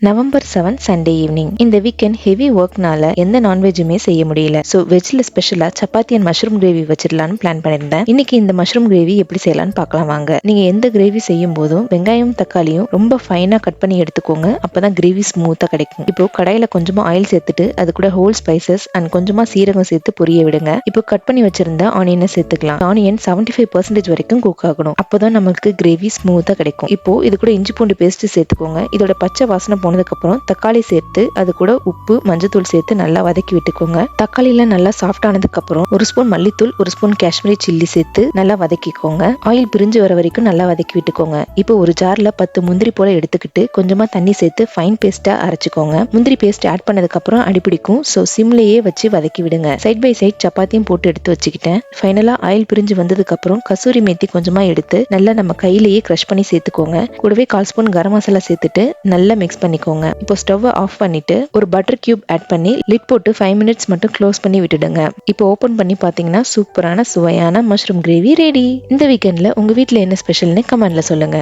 November 7 Sunday evening. இந்த weekend heavy ஒர்க்னால எந்த நான்வெஜ்ஜுமே செய்ய முடியல. ஸோ வெஜ்ல ஸ்பெஷலா சப்பாத்தி அண்ட் மஷ்ரூம் கிரேவி வச்சிடலான்னு பிளான் பண்ணியிருந்தேன். இன்னைக்கு இந்த மஷ்ரூம் கிரேவி எப்படி செய்யலாம்னு பார்க்கலாம் வாங்க. நீங்க எந்த கிரேவி செய்யும் போதும் வெங்காயம் தக்காளியும் ரொம்ப ஃபைனா கட் பண்ணி எடுத்துக்கோங்க. அப்பதான் கிரேவி ஸ்மூத்தா கிடைக்கும். இப்போ கடாயில கொஞ்சமா ஆயில் சேர்த்துட்டு அது கூட ஹோல் ஸ்பைசஸ் அண்ட் கொஞ்சமா சீரகம் சேர்த்து பொரிய விடுங்க. இப்போ கட் பண்ணி வச்சிருந்த ஆனியனை சேர்த்துக்கலாம். ஆனியன் 75% வரைக்கும் குக் ஆகணும். அப்போதான் நமக்கு கிரேவி ஸ்மூத்தா கிடைக்கும். இப்போ இது கூட இஞ்சி பூண்டு பேஸ்ட் சேர்த்துக்கோங்க. இதோட பச்சை வாசனை போனதுக்கு அப்புறம் தக்காளி சேர்த்து அது கூட உப்பு மஞ்சத்தூள் சேர்த்து நல்லா வதக்கி விட்டுக்கோங்க. தக்காளியில நல்லா சாஃப்ட் ஆனதுக்கு அப்புறம் ஒரு ஸ்பூன் மல்லித்தூள் ஒரு ஸ்பூன் காஷ்மீரி சில்லி சேர்த்து நல்லா வதக்கிக்கோங்க. ஆயில் பிரிஞ்சு வர வரைக்கும் நல்லா வதக்கி விட்டுக்கோங்க. இப்போ ஒரு ஜார்ல 10 முந்திரி போல எடுத்துக்கிட்டு கொஞ்சமா தண்ணி சேர்த்து ஃபைன் பேஸ்டா அரைச்சுக்கோங்க. முந்திரி பேஸ்ட் ஆட் பண்ணதுக்கு அப்புறம் அடிப்பிடிக்கும். ஸோ சிம்லேயே வச்சு வதக்கி விடுங்க. சைட் பை சைட் சப்பாத்தியும் போட்டு எடுத்து வச்சுக்கிட்டேன். ஃபைனலா ஆயில் பிரிஞ்சு வந்ததுக்கு அப்புறம் கசூரி மேத்தி கொஞ்சமா எடுத்து நல்லா நம்ம கையிலேயே கிரஷ் பண்ணி சேர்த்துக்கோங்க. கூடவே 1/4 ஸ்பூன் கரம் மசாலா சேர்த்துட்டு நல்லா மிக்ஸ் பண்ணிக்கோங்க. இப்போ ஸ்டவ்வை ஆஃப் பண்ணிட்டு ஒரு பட்டர் கியூப் ஆட் பண்ணி லிட் போட்டு 5 மினிட்ஸ் மட்டும் க்ளோஸ் பண்ணி விட்டுடுங்க. இப்போ ஓபன் பண்ணி பாத்தீங்கன்னா சூப்பரான சுவையான மஷ்ரூம் கிரேவி ரெடி. இந்த வீக்கெண்ட்ல உங்க வீட்ல என்ன ஸ்பெஷல்னு கமெண்ட்ல சொல்லுங்க.